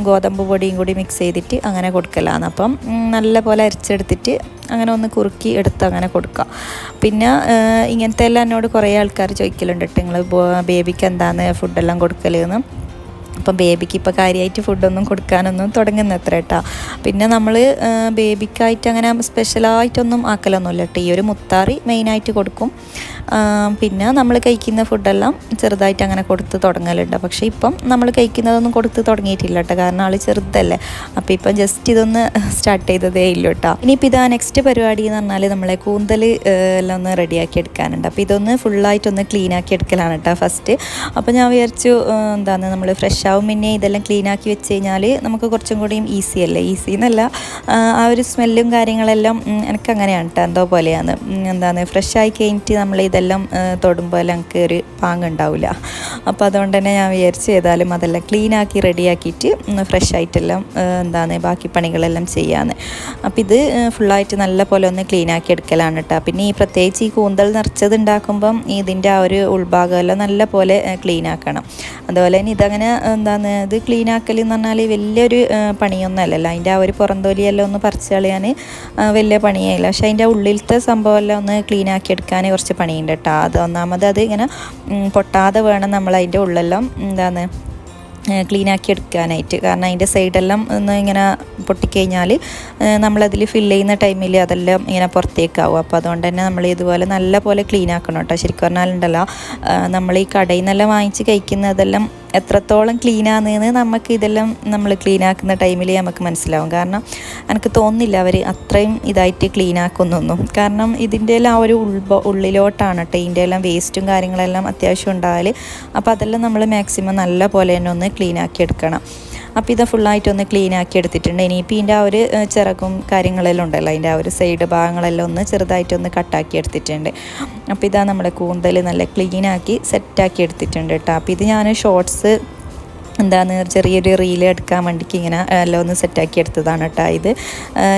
ഗോതമ്പ് പൊടിയും കൂടി മിക്സ് ചെയ്തിട്ട് അങ്ങനെ കൊടുക്കലാണ്. അപ്പം നല്ല പോലെ അരച്ചെടുത്തിട്ട് അങ്ങനെ ഒന്ന് കുറുക്കി എടുത്ത് അങ്ങനെ കൊടുക്കുക. പിന്നെ ഇങ്ങനത്തെ എല്ലാം എന്നോട് കുറേ ആൾക്കാർ ചോദിക്കലുണ്ട് കേട്ടോ, നിങ്ങൾ ബേബിക്ക് എന്താണ് ഫുഡെല്ലാം കൊടുക്കലെന്ന്. അപ്പം ബേബിക്ക് ഇപ്പോൾ കാര്യമായിട്ട് ഫുഡൊന്നും കൊടുക്കാനൊന്നും തുടങ്ങുന്നത്ര കേട്ടോ. പിന്നെ നമ്മൾ ബേബിക്കായിട്ട് അങ്ങനെ സ്പെഷ്യലായിട്ടൊന്നും ആക്കലൊന്നുമില്ല കേട്ടോ. ഈ ഒരു മുത്താറി മെയിനായിട്ട് കൊടുക്കും. പിന്നെ നമ്മൾ കഴിക്കുന്ന ഫുഡെല്ലാം ചെറുതായിട്ട് അങ്ങനെ കൊടുത്ത് തുടങ്ങലുണ്ട്. പക്ഷേ ഇപ്പം നമ്മൾ കഴിക്കുന്നതൊന്നും കൊടുത്ത് തുടങ്ങിയിട്ടില്ല കേട്ടോ, കാരണം ആൾ ചെറുതല്ലേ. അപ്പോൾ ഇപ്പം ജസ്റ്റ് ഇതൊന്ന് സ്റ്റാർട്ട് ചെയ്തതേ ഇല്ല കേട്ടോ. ഇനിയിപ്പോൾ ഇതാ നെക്സ്റ്റ് പരിപാടി എന്ന് പറഞ്ഞാൽ നമ്മളെ കൂന്തൽ എല്ലാം ഒന്ന് റെഡിയാക്കി എടുക്കാനുണ്ട്. അപ്പോൾ ഇതൊന്ന് ഫുള്ളായിട്ടൊന്ന് ക്ലീനാക്കി എടുക്കലാണ് കേട്ടോ ഫസ്റ്റ്. അപ്പോൾ ഞാൻ വിചാരിച്ചു എന്താണ് നമ്മൾ ഫ്രഷ് ആവും പിന്നെ ഇതെല്ലാം ക്ലീനാക്കി വെച്ച് കഴിഞ്ഞാൽ നമുക്ക് കുറച്ചും കൂടിയും ഈസി അല്ലേ. ഈസി എന്നല്ല, ആ ഒരു സ്മെല്ലും കാര്യങ്ങളെല്ലാം എനിക്കങ്ങനെയാണ് കേട്ടോ, എന്തോ പോലെയാണ്. എന്താണ് ഫ്രഷ് ആയി കഴിഞ്ഞിട്ട് നമ്മൾ ഇതെല്ലാം തൊടുമ്പോൾ എനിക്ക് ഒരു പാങ്ങുണ്ടാവില്ല. അപ്പോൾ അതുകൊണ്ട് തന്നെ ഞാൻ വിചാരിച്ച് ഏതായാലും അതെല്ലാം ക്ലീനാക്കി റെഡിയാക്കിയിട്ട് ഫ്രഷ് ആയിട്ടെല്ലാം എന്താണ് ബാക്കി പണികളെല്ലാം ചെയ്യാന്ന്. അപ്പോൾ ഇത് ഫുള്ളായിട്ട് നല്ല പോലെ ഒന്ന് ക്ലീനാക്കി എടുക്കലാണ് കേട്ടോ. പിന്നെ ഈ പ്രത്യേകിച്ച് ഈ കൂന്തൽ നിറച്ചത് ഉണ്ടാക്കുമ്പം ഇതിൻ്റെ ആ ഒരു ഉൾഭാഗമെല്ലാം നല്ല പോലെ ക്ലീനാക്കണം. അതുപോലെ തന്നെ ഇതങ്ങനെ എന്താണ് ഇത് ക്ലീനാക്കൽ എന്ന് പറഞ്ഞാൽ വലിയൊരു പണിയൊന്നും അല്ലല്ലോ. അതിൻ്റെ ആ ഒരു പുറംതൊലിയെല്ലാം ഒന്ന് പറിച്ച് കളയാൻ വലിയ പണിയായില്ല. പക്ഷേ അതിൻ്റെ ഉള്ളിലത്തെ സംഭവമെല്ലാം ഒന്ന് ക്ലീനാക്കി എടുക്കാൻ കുറച്ച് പണിയുണ്ട് കേട്ടോ. അത് ഒന്നാമത് അത് ഇങ്ങനെ പൊട്ടാതെ വേണം നമ്മൾ അതിൻ്റെ ഉള്ളെല്ലാം എന്താണ് ക്ലീനാക്കി എടുക്കാനായിട്ട്. കാരണം അതിൻ്റെ സൈഡെല്ലാം ഒന്ന് ഇങ്ങനെ പൊട്ടിക്കഴിഞ്ഞാൽ നമ്മളതിൽ ഫില്ല് ചെയ്യുന്ന ടൈമിൽ അതെല്ലാം ഇങ്ങനെ പുറത്തേക്കാവും. അപ്പോൾ അതുകൊണ്ട് തന്നെ നമ്മൾ ഇതുപോലെ നല്ല പോലെ ക്ലീൻ ആക്കണം കേട്ടോ. ശരിക്കും പറഞ്ഞാലുണ്ടല്ലോ, നമ്മൾ ഈ കടയിൽ നിന്നെല്ലാം വാങ്ങിച്ച് കഴിക്കുന്നതെല്ലാം എത്രത്തോളം ക്ലീനാണെന്ന് നമുക്ക് ഇതെല്ലാം നമ്മൾ ക്ലീനാക്കുന്ന ടൈമിൽ നമുക്ക് മനസ്സിലാവും. കാരണം എനിക്ക് തോന്നുന്നില്ല അവർ അത്രയും ഇതായിട്ട് ക്ലീനാക്കുന്നൊന്നും. കാരണം ഇതിൻ്റെ എല്ലാം ആ ഒരു ഉള്ളിലോട്ടാണ് കേട്ടോ ഇതിൻ്റെ എല്ലാം വേസ്റ്റും കാര്യങ്ങളെല്ലാം അത്യാവശ്യം ഉണ്ടായാൽ. അപ്പോൾ അതെല്ലാം നമ്മൾ മാക്സിമം നല്ല പോലെ തന്നെ ഒന്ന് ക്ലീനാക്കി എടുക്കണം. അപ്പോൾ ഇത് ഫുള്ളായിട്ടൊന്ന് ക്ലീനാക്കി എടുത്തിട്ടുണ്ട്. ഇനിയിപ്പോൾ ഇതിൻ്റെ ആ ഒരു ചിറകും കാര്യങ്ങളെല്ലാം ഉണ്ടല്ലോ, അതിൻ്റെ ആ ഒരു സൈഡ് ഭാഗങ്ങളെല്ലാം ഒന്ന് ചെറുതായിട്ടൊന്ന് കട്ടാക്കി എടുത്തിട്ടുണ്ട്. അപ്പോൾ ഇതാ നമ്മുടെ കൂന്തൽ നല്ല ക്ലീനാക്കി സെറ്റാക്കി എടുത്തിട്ടുണ്ട് കേട്ടോ. അപ്പോൾ ഇത് ഞാൻ ഷോർട്സ് എന്താണ് ചെറിയൊരു റീൽ എടുക്കാൻ വേണ്ടിക്ക് ഇങ്ങനെ എല്ലാം ഒന്ന് സെറ്റാക്കി എടുത്തതാണ് കേട്ടോ. ഇത്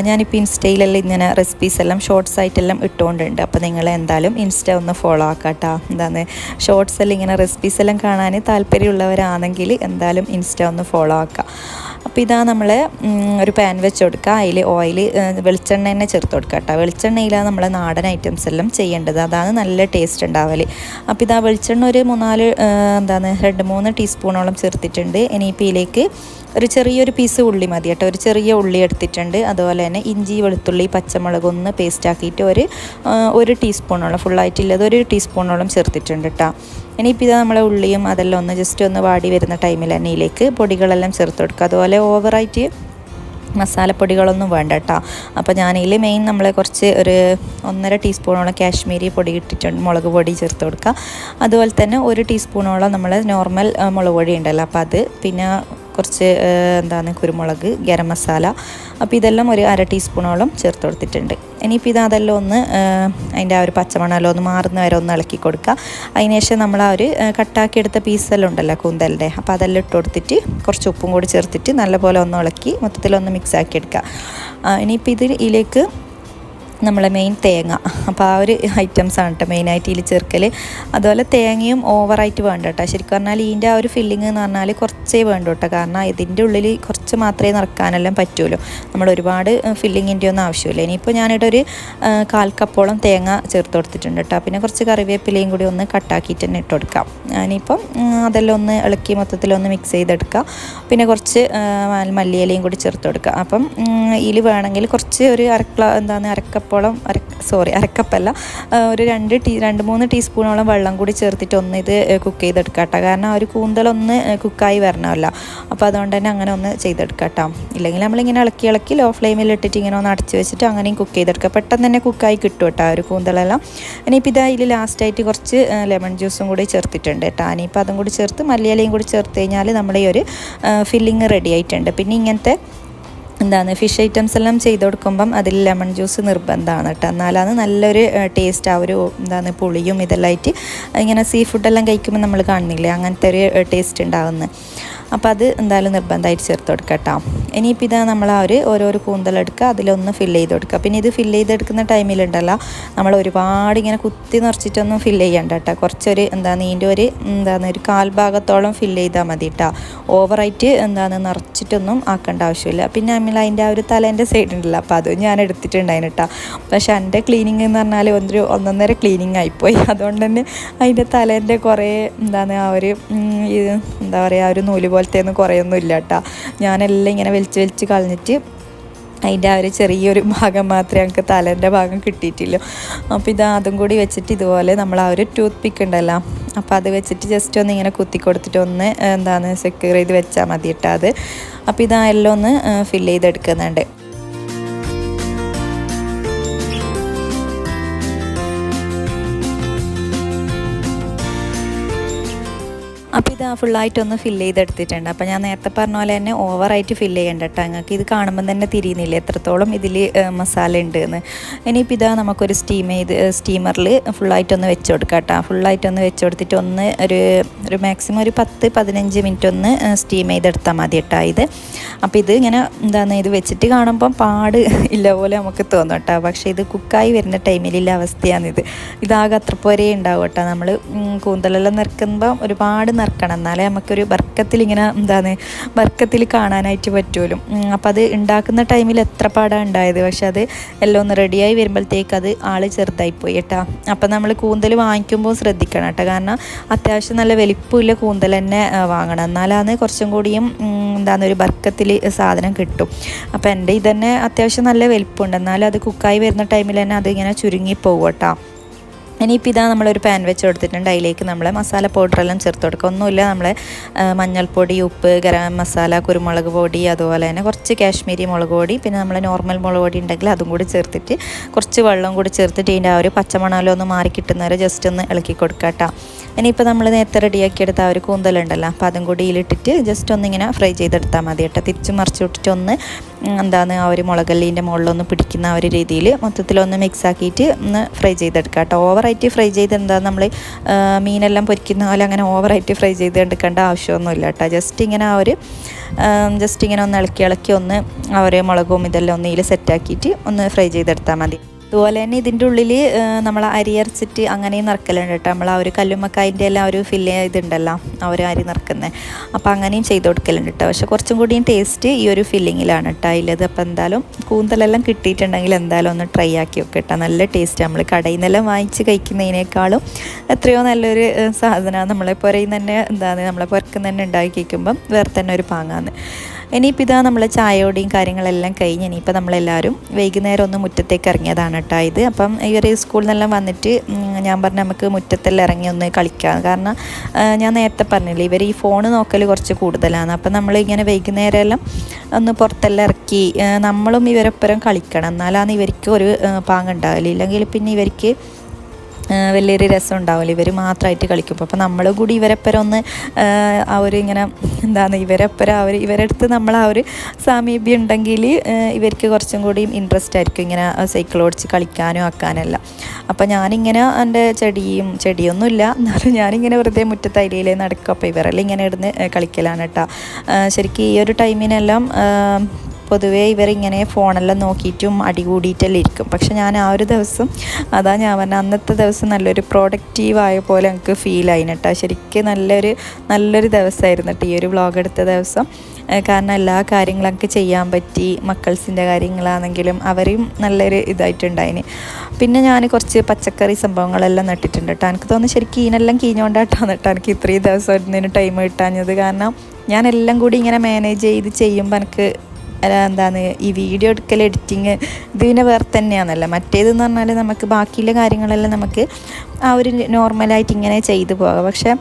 ഞാനിപ്പോൾ ഇൻസ്റ്റയിലെല്ലാം ഇങ്ങനെ റെസിപ്പീസ് എല്ലാം ഷോർട്സ് ആയിട്ടെല്ലാം ഇട്ടുകൊണ്ടുണ്ട്. അപ്പോൾ നിങ്ങൾ എന്തായാലും ഇൻസ്റ്റ ഒന്ന് ഫോളോ ആക്കാം കേട്ടോ. എന്താണ് ഷോർട്സ് എല്ലാം ഇങ്ങനെ റെസിപ്പീസ് എല്ലാം കാണാൻ താല്പര്യമുള്ളവരാണെങ്കിൽ എന്തായാലും ഇൻസ്റ്റ ഒന്ന് ഫോളോ ആക്കാം. അപ്പോൾ ഇതാ നമ്മൾ ഒരു പാൻ വെച്ച് കൊടുക്കുക. അതിൽ ഓയിൽ വെളിച്ചെണ്ണ തന്നെ ചേർത്ത് കൊടുക്കുക കേട്ടോ. വെളിച്ചെണ്ണയിലാണ് നമ്മൾ നാടൻ ഐറ്റംസ് എല്ലാം ചെയ്യേണ്ടത്, അതാണ് നല്ല ടേസ്റ്റ് ഉണ്ടാവൽ. അപ്പോൾ ഇതാ വെളിച്ചെണ്ണ ഒരു 2-3 ടീസ്പൂണോളം ചേർത്തിട്ടുണ്ട്. ഇനിയിപ്പോൾ ഇതിലേക്ക് ഒരു ചെറിയൊരു പീസ് ഉള്ളി മതി കേട്ടോ. ഒരു ചെറിയ ഉള്ളി എടുത്തിട്ടുണ്ട്. അതുപോലെ തന്നെ ഇഞ്ചി വെളുത്തുള്ളി പച്ചമുളക് ഒന്ന് പേസ്റ്റ് ആക്കിയിട്ട് ഒരു ടീസ്പൂണോളം ഫുള്ളായിട്ടില്ലത് 1 ടീസ്പൂണോളം ചേർത്തിട്ടുണ്ട് കേട്ടോ. ഇനിയിപ്പോൾ ഇത് നമ്മളെ ഉള്ളിയും അതെല്ലാം ഒന്ന് ജസ്റ്റ് ഒന്ന് വാടി വരുന്ന ടൈമിൽ തന്നെ ഇതിലേക്ക് പൊടികളെല്ലാം ചേർത്ത് കൊടുക്കുക. അതുപോലെ ഓവറായിട്ട് മസാലപ്പൊടികളൊന്നും വേണ്ട കേട്ടോ. അപ്പോൾ ഞാനതിൽ മെയിൻ നമ്മളെ കുറച്ച് ഒരു 1.5 ടീസ്പൂണോളം കാശ്മീരി പൊടി ഇട്ടിട്ടുണ്ട്, മുളക് പൊടി ചേർത്ത് കൊടുക്കുക. അതുപോലെ തന്നെ 1 ടീസ്പൂണോളം നമ്മൾ നോർമൽ മുളക് പൊടി ഉണ്ടല്ലോ, അപ്പോൾ അത് പിന്നെ കുറച്ച് കുരുമുളക്, ഗരം മസാല. അപ്പോൾ ഇതെല്ലാം ഒരു 1/2 ടീസ്പൂണോളം ചേർത്ത് കൊടുത്തിട്ടുണ്ട്. ഇനിയിപ്പോൾ അതെല്ലാം ഒന്ന് അതിൻ്റെ ആ ഒരു പച്ചമണമെല്ലാം ഒന്ന് മാറുന്ന വരെ ഒന്ന് ഇളക്കി കൊടുക്കുക. അതിനുശേഷം നമ്മൾ ആ ഒരു കട്ടാക്കിയെടുത്ത പീസെല്ലാം ഉണ്ടല്ലോ കൂന്തലിൻ്റെ, അപ്പോൾ അതെല്ലാം ഇട്ട് കൊടുത്തിട്ട് കുറച്ച് ഉപ്പും കൂടി ചേർത്തിട്ട് നല്ലപോലെ ഒന്ന് ഇളക്കി മൊത്തത്തിലൊന്ന് മിക്സ് ആക്കി എടുക്കുക. ഇനിയിപ്പോൾ ഇതിലേക്ക് നമ്മളെ മെയിൻ തേങ്ങ, അപ്പോൾ ആ ഒരു ഐറ്റംസാണ് കേട്ടോ മെയിനായിട്ട് ഇതിൽ ചേർക്കൽ. അതുപോലെ തേങ്ങയും ഓവറായിട്ട് വേണ്ട കേട്ടോ. ശരിക്കും പറഞ്ഞാൽ ഇതിൻ്റെ ആ ഒരു ഫില്ലിങ് എന്ന് പറഞ്ഞാൽ കുറച്ചേ വേണ്ട കേട്ടോ. കാരണം ഇതിൻ്റെ ഉള്ളിൽ കുറച്ച് മാത്രമേ നിറക്കാനെല്ലാം പറ്റുമല്ലോ, നമ്മൾ ഒരുപാട് ഫില്ലിങ്ങിൻ്റെ ഒന്നും ആവശ്യമില്ല. ഇനിയിപ്പോൾ ഞാനിവിടെ ഒരു 1/4 കപ്പോളം തേങ്ങ ചേർത്ത് കൊടുത്തിട്ടുണ്ട് കേട്ടോ. പിന്നെ കുറച്ച് കറിവേപ്പിലയും കൂടി ഒന്ന് കട്ടാക്കിയിട്ട് തന്നെ ഇട്ട് കൊടുക്കാം. ഇനിയിപ്പം അതെല്ലാം ഒന്ന് ഇളക്കി മൊത്തത്തിലൊന്ന് മിക്സ് ചെയ്തെടുക്കുക. പിന്നെ കുറച്ച് മല്ലിയിലയും കൂടി ചേർത്ത് കൊടുക്കുക. അപ്പം ഇതിൽ വേണമെങ്കിൽ കുറച്ച് ഒരു അരക്കപ്പല്ല, ഒരു 2-3 ടീസ്പൂണോളം വെള്ളം കൂടി ചേർത്തിട്ട് ഒന്ന് ഇത് കുക്ക് ചെയ്തെടുക്കാം കേട്ടോ. കാരണം ആ ഒരു കൂന്തലൊന്ന് കുക്കായി വരണമല്ലോ, അപ്പോൾ അതുകൊണ്ട് തന്നെ അങ്ങനെ ഒന്ന് ചെയ്തെടുക്കാം കേട്ടോ. ഇല്ലെങ്കിൽ നമ്മളിങ്ങനെ ഇളക്കി ലോ ഫ്ലെയിമിൽ ഇട്ടിട്ട് ഇങ്ങനെ ഒന്ന് അടച്ച് വെച്ചിട്ട് അങ്ങനെയും കുക്ക് ചെയ്തെടുക്കുക. പെട്ടെന്ന് തന്നെ കുക്കായി കിട്ടും കേട്ടോ ആ ഒരു കൂന്തലെല്ലാം. ഇനിയിപ്പോൾ ഇതിൽ ലാസ്റ്റായിട്ട് കുറച്ച് ലെമൺ ജ്യൂസും കൂടി ചേർത്തിട്ടുണ്ട് കേട്ടോ. ഇനിയിപ്പോൾ അതും കൂടി ചേർത്ത് മല്ലിയിലയും കൂടി ചേർത്ത് കഴിഞ്ഞാൽ നമ്മുടെ ഈ ഒരു ഫില്ലിങ് റെഡി ആയിട്ടുണ്ട്. പിന്നെ ഇങ്ങനത്തെ ഫിഷ് ഐറ്റംസ് എല്ലാം ചെയ്ത് കൊടുക്കുമ്പം അതിൽ ലെമൺ ജ്യൂസ് നിർബന്ധമാണ് കേട്ടോ. എന്നാലാണ് നല്ലൊരു ടേസ്റ്റ്, ആ ഒരു പുളിയും ഇതെല്ലാം ആയിട്ട് ഇങ്ങനെ സീ ഫുഡെല്ലാം കഴിക്കുമ്പോൾ നമ്മൾ കാണുന്നില്ലേ അങ്ങനത്തെ ഒരു ടേസ്റ്റ് ഉണ്ടാകുന്നത്. അപ്പോൾ അത് എന്തായാലും നിർബന്ധമായിട്ട് ചേർത്ത് കൊടുക്കുക കേട്ടോ. ഇനിയിപ്പോൾ നമ്മൾ ആ ഒരു ഓരോരോ കൂന്തലെടുക്കുക, അതിലൊന്ന് ഫില്ല് ചെയ്ത് കൊടുക്കുക. പിന്നെ ഇത് ഫില്ല് ചെയ്തെടുക്കുന്ന ടൈമിലുണ്ടല്ലോ നമ്മൾ ഒരുപാട് ഇങ്ങനെ കുത്തി നിറച്ചിട്ടൊന്നും ഫില്ല് ചെയ്യണ്ട കേട്ടോ. കുറച്ചൊരു ഇതിൻ്റെ ഒരു ഒരു 1/4 ഭാഗത്തോളം ഫില്ല് ചെയ്താൽ മതി കേട്ടോ. ഓവറായിട്ട് നിറച്ചിട്ടൊന്നും ആക്കേണ്ട ആവശ്യമില്ല. പിന്നെ നമ്മൾ അതിൻ്റെ ആ ഒരു തലേൻ്റെ സൈഡ് ഉണ്ടല്ലോ, അപ്പോൾ അതും ഞാൻ എടുത്തിട്ടുണ്ടായിരുന്നു കേട്ടോ. പക്ഷേ എൻ്റെ ക്ലീനിങ് എന്ന് പറഞ്ഞാൽ 1.5 ക്ലീനിങ് ആയിപ്പോയി. അതുകൊണ്ട് തന്നെ അതിൻ്റെ തലേൻ്റെ കുറേ ആ ഒരു എന്താ പറയുക ഒരു നൂല് പോലത്തെ ഒന്നും കുറേയൊന്നും ഇല്ല കേട്ടോ. ഞാനെല്ലാം ഇങ്ങനെ വലിച്ച് കളഞ്ഞിട്ട് അതിൻ്റെ ആ ഒരു ചെറിയൊരു ഭാഗം മാത്രമേ ഞങ്ങൾക്ക് തലേൻ്റെ ഭാഗം കിട്ടിയിട്ടില്ല. അപ്പോൾ അതും കൂടി വെച്ചിട്ട് ഇതുപോലെ നമ്മൾ ആ ഒരു ടൂത്ത് പിക്ക് ഉണ്ടല്ലോ, അപ്പോൾ അത് വെച്ചിട്ട് ജസ്റ്റ് ഒന്ന് ഇങ്ങനെ കുത്തി കൊടുത്തിട്ട് ഒന്ന് സെക്യൂർ ചെയ്ത് വെച്ചാൽ മതി കേട്ടോ അത്. അപ്പോൾ എല്ലാം ഒന്ന് ഫില്ല് ചെയ്തെടുക്കുന്നുണ്ട്. അപ്പോൾ ഫുള്ളായിട്ടൊന്ന് ഫില്ല് ചെയ്തെടുത്തിട്ടുണ്ട്. അപ്പോൾ ഞാൻ നേരത്തെ പറഞ്ഞ പോലെ തന്നെ ഓവറായിട്ട് ഫില്ല് ചെയ്യേണ്ട കേട്ടോ. നിങ്ങൾക്ക് ഇത് കാണുമ്പോൾ തന്നെ തിരിയുന്നില്ല എത്രത്തോളം ഇതിൽ മസാല ഉണ്ട് എന്ന്. ഇനിയിപ്പോൾ നമുക്കൊരു സ്റ്റീമറിൽ ഫുള്ളായിട്ടൊന്ന് വെച്ച് കൊടുക്കാം കേട്ടോ. ഫുള്ളായിട്ടൊന്ന് വെച്ച് കൊടുത്തിട്ട് ഒന്ന് ഒരു മാക്സിമം ഒരു 10-15 മിനിറ്റ് ഒന്ന് സ്റ്റീം ചെയ്തെടുത്താൽ മതി കേട്ടോ ഇത്. അപ്പോൾ ഇത് ഇങ്ങനെ ഇത് വെച്ചിട്ട് കാണുമ്പം പാട് ഇല്ല പോലെ നമുക്ക് തോന്നും കേട്ടോ. പക്ഷേ ഇത് കുക്കായി വരുന്ന ടൈമിലുള്ള അവസ്ഥയാണിത്. ഇതാകെ അത്ര പോരേ ഉണ്ടാവും കേട്ടോ. നമ്മൾ കൂന്തലെല്ലാം നിറക്കുമ്പോൾ ഒരുപാട് നിറക്കണം, എന്നാലേ നമുക്കൊരു ബർക്കത്തിൽ കാണാനായിട്ട് പറ്റുമല്ലോ. അപ്പോൾ അത് ഉണ്ടാക്കുന്ന ടൈമിൽ എത്ര പാടാണ് ഉണ്ടായത്. പക്ഷെ അത് എല്ലാം ഒന്ന് റെഡിയായി വരുമ്പോഴത്തേക്ക് അത് ചെറുതായിപ്പോയി കേട്ടോ. അപ്പം നമ്മൾ കൂന്തൽ വാങ്ങിക്കുമ്പോൾ ശ്രദ്ധിക്കണം കേട്ടോ. കാരണം അത്യാവശ്യം നല്ല വലിപ്പമില്ല കൂന്തൽ തന്നെ വാങ്ങണം, എന്നാലാണ് കുറച്ചും കൂടിയും ഒരു ബർക്കത്തിൽ സാധനം കിട്ടും. അപ്പോൾ എൻ്റെ ഇതന്നെ അത്യാവശ്യം നല്ല വലിപ്പമുണ്ട്, എന്നാലും അത് കുക്കായി വരുന്ന ടൈമിൽ തന്നെ അത് ഇങ്ങനെ ചുരുങ്ങിപ്പോകും കേട്ടോ. ഇനിയിപ്പോൾ നമ്മളൊരു പാൻ വെച്ച് കൊടുത്തിട്ടുണ്ട്. അതിലേക്ക് നമ്മൾ മസാല പൗഡറെല്ലാം ചേർത്ത് കൊടുക്കുക. ഒന്നുമില്ല, നമ്മൾ മഞ്ഞൾപ്പൊടി, ഉപ്പ്, ഗരം മസാല, കുരുമുളക് പൊടി, അതുപോലെ തന്നെ കുറച്ച് കാശ്മീരി മുളക് പൊടി, പിന്നെ നമ്മൾ നോർമൽ മുളക് പൊടി ഉണ്ടെങ്കിൽ അതും കൂടി ചേർത്തിട്ട് കുറച്ച് വെള്ളം കൂടി ചേർത്തിട്ട് ഇതിൻ്റെ ആ ഒരു പച്ചമണലോ ഒന്ന് മാറി കിട്ടുന്നവരെ ജസ്റ്റ് ഒന്ന് ഇളക്കി കൊടുക്കുക കേട്ടോ. ഇനിയിപ്പോൾ നമ്മൾ നേരത്തെ റെഡിയാക്കിയെടുത്ത ആ ഒരു കൂന്തലുണ്ടല്ലോ, അപ്പോൾ അതും കൂടി ഇതിലിട്ടിട്ട് ജസ്റ്റ് ഒന്നിങ്ങനെ ഫ്രൈ ചെയ്തെടുത്താൽ മതി കേട്ടോ. തിരിച്ച് മറിച്ച് വിട്ടിട്ട് ഒന്ന് ആ ഒരു മുളകല്ലീൻ്റെ മുകളിലൊന്ന് പിടിക്കുന്ന ആ ഒരു രീതിയിൽ മൊത്തത്തിലൊന്ന് മിക്സ് ആക്കിയിട്ട് ഒന്ന് ഫ്രൈ ചെയ്തെടുക്കുക കേട്ടോ. ഓവറായിട്ട് ഫ്രൈ ചെയ്ത് നമ്മൾ മീനെല്ലാം പൊരിക്കുന്ന പോലെ അങ്ങനെ ഓവറായിട്ട് ഫ്രൈ ചെയ്തെടുക്കേണ്ട ആവശ്യമൊന്നുമില്ല കേട്ടോ. ജസ്റ്റ് ഇങ്ങനെ ഒന്ന് ഇളക്കി ഒന്ന് ആ ഒരു മുളകും ഇതെല്ലാം ഒന്ന് ഇതിൽ സെറ്റാക്കിയിട്ട് ഒന്ന് ഫ്രൈ ചെയ്തെടുത്താൽ മതി. അതുപോലെ തന്നെ ഇതിൻ്റെ ഉള്ളിൽ നമ്മൾ അരി അരച്ചിട്ട് അങ്ങനെയും നിറക്കലുണ്ട് കേട്ടോ. നമ്മൾ ആ ഒരു കല്ലുമ്മക്കായൻ്റെ എല്ലാം ഒരു ഫില്ല് ചെയ്തിട്ടുണ്ടല്ലോ, ആ ഒരു അരി നിറക്കുന്നത്. അപ്പോൾ അങ്ങനെയും ചെയ്ത് കൊടുക്കലുണ്ട് കേട്ടോ. പക്ഷേ കുറച്ചും കൂടിയും ടേസ്റ്റ് ഈ ഒരു ഫില്ലിങ്ങിലാണ് കേട്ടോ ഉള്ളത്. അപ്പോൾ എന്തായാലും കൂന്തലെല്ലാം കിട്ടിയിട്ടുണ്ടെങ്കിൽ എന്തായാലും ഒന്ന് ട്രൈ ആക്കി വെക്കുക കേട്ടോ. നല്ല ടേസ്റ്റ്. നമ്മൾ കടയിൽ നിന്നെല്ലാം വാങ്ങിച്ച് കഴിക്കുന്നതിനേക്കാളും എത്രയോ നല്ലൊരു സാധനമാണ്. നമ്മളെ പുരയിൽ തന്നെ നമ്മളെ പുറക്കുന്ന തന്നെ ഉണ്ടാക്കി കഴിക്കുമ്പം വേറെ തന്നെ ഒരു പാങ്ങാന്ന്. ഇനിയിപ്പോൾ നമ്മൾ ചായയോടെയും കാര്യങ്ങളെല്ലാം കഴിഞ്ഞ് ഇനിയിപ്പോൾ നമ്മളെല്ലാവരും വൈകുന്നേരം ഒന്ന് മുറ്റത്തേക്ക് ഇറങ്ങിയതാണ് കേട്ടോ ഇത്. അപ്പം ഇവർ സ്കൂളിൽ നിന്നെല്ലാം വന്നിട്ട് ഞാൻ പറഞ്ഞു നമുക്ക് മുറ്റത്തെല്ലാം ഇറങ്ങി ഒന്ന് കളിക്കാം. കാരണം ഞാൻ നേരത്തെ പറഞ്ഞില്ലേ, ഇവർ ഈ ഫോണ് നോക്കൽ കുറച്ച് കൂടുതലാണ്. അപ്പം നമ്മളിങ്ങനെ വൈകുന്നേരം എല്ലാം ഒന്ന് പുറത്തെല്ലാം ഇറക്കി നമ്മളും ഇവരൊപ്പരം കളിക്കണം, എന്നാലാണ് ഇവർക്ക് ഒരു പാങ്ങുണ്ടാവില്ല. ഇല്ലെങ്കിൽ പിന്നെ ഇവർക്ക് വലിയൊരു രസം ഉണ്ടാവില്ല ഇവർ മാത്രമായിട്ട് കളിക്കുമ്പോൾ. അപ്പോൾ നമ്മൾ കൂടി ഇവരെപ്പരം ഒന്ന് ഇങ്ങനെ ഇവരടുത്ത് നമ്മൾ ആ ഒരു സാമീപ്യം ഉണ്ടെങ്കിൽ ഇവർക്ക് കുറച്ചും കൂടിയും ഇൻട്രസ്റ്റ് ആയിരിക്കും ഇങ്ങനെ സൈക്കിൾ ഓടിച്ച് കളിക്കാനും ആക്കാനല്ല. അപ്പോൾ ഞാനിങ്ങനെ എൻ്റെ ചെടിയൊന്നുമില്ല, എന്നാലും ഞാനിങ്ങനെ വെറുതെ മുറ്റത്ത് അരിയിലേ നടക്കും. അപ്പോൾ ഇവരെല്ലാം ഇങ്ങനെ ഇടുന്ന് കളിക്കലാണ് കേട്ടോ. ശരിക്കും ഈ ഒരു ടൈമിനെല്ലാം പൊതുവേ ഇവരിങ്ങനെ ഫോണെല്ലാം നോക്കിയിട്ടും അടികൂടിയിട്ടെല്ലാം ഇരിക്കും. പക്ഷെ ഞാൻ ആ ഒരു ദിവസം ഞാൻ പറഞ്ഞ അന്നത്തെ ദിവസം നല്ലൊരു പ്രൊഡക്റ്റീവായ പോലെ എനിക്ക് ഫീൽ ആയിന് കേട്ടോ. ശരിക്കും നല്ലൊരു ദിവസമായിരുന്നു കേട്ടോ ഈ ഒരു വ്ളോഗ് എടുത്ത ദിവസം. കാരണം എല്ലാ കാര്യങ്ങളും എനിക്ക് ചെയ്യാൻ പറ്റി. മക്കൾസിൻ്റെ കാര്യങ്ങളാണെങ്കിലും അവരെയും നല്ലൊരു ഇതായിട്ടുണ്ടായിന്. പിന്നെ ഞാൻ കുറച്ച് പച്ചക്കറി സംഭവങ്ങളെല്ലാം നട്ടിട്ടുണ്ട് കേട്ടോ. എനിക്ക് തോന്നുന്നു ശരിക്കും ഇതിനെല്ലാം കീഞ്ഞോണ്ടായിട്ടാണ് കേട്ടോ എനിക്ക് ഇത്രയും ദിവസം ഇരുന്നതിന് ടൈം കിട്ടാഞ്ഞത്. കാരണം ഞാൻ എല്ലാം കൂടി ഇങ്ങനെ മാനേജ് ചെയ്ത് ചെയ്യുമ്പോൾ എനിക്ക് ഈ വീഡിയോ എടുക്കൽ, എഡിറ്റിങ് ഇതിനെ വേറെ തന്നെയാണല്ലോ. മറ്റേതെന്ന് പറഞ്ഞാൽ നമുക്ക് ബാക്കിയുള്ള കാര്യങ്ങളെല്ലാം നമുക്ക് ആ ഒരു നോർമലായിട്ട് ഇങ്ങനെ ചെയ്തു പോകാം. പക്ഷേ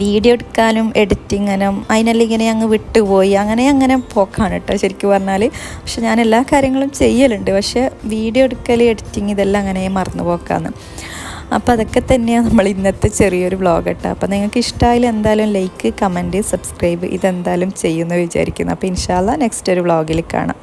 വീഡിയോ എടുക്കാനും എഡിറ്റിങ്ങിനും അതിനെല്ലാം ഇങ്ങനെ അങ്ങ് വിട്ടുപോയി അങ്ങനെ പോക്കാണ് കേട്ടോ ശരിക്കും പറഞ്ഞാൽ. പക്ഷെ ഞാൻ എല്ലാ കാര്യങ്ങളും ചെയ്യലുണ്ട്, പക്ഷേ വീഡിയോ എടുക്കൽ, എഡിറ്റിങ് ഇതെല്ലാം അങ്ങനെ മറന്നു പോക്കാന്ന്. അപ്പോൾ അതൊക്കെ തന്നെയാണ് നമ്മൾ ഇന്നത്തെ ചെറിയൊരു വ്ളോഗ് കേട്ടോ. അപ്പോൾ നിങ്ങൾക്ക് ഇഷ്ടമായാലും എന്തായാലും ലൈക്ക്, കമൻറ്റ്, സബ്സ്ക്രൈബ് ഇതെന്തായാലും ചെയ്യുമെന്ന് വിചാരിക്കുന്നു. അപ്പോൾ ഇൻഷാ അല്ലാഹ് നെക്സ്റ്റ് ഒരു വ്ളോഗിൽ കാണാം.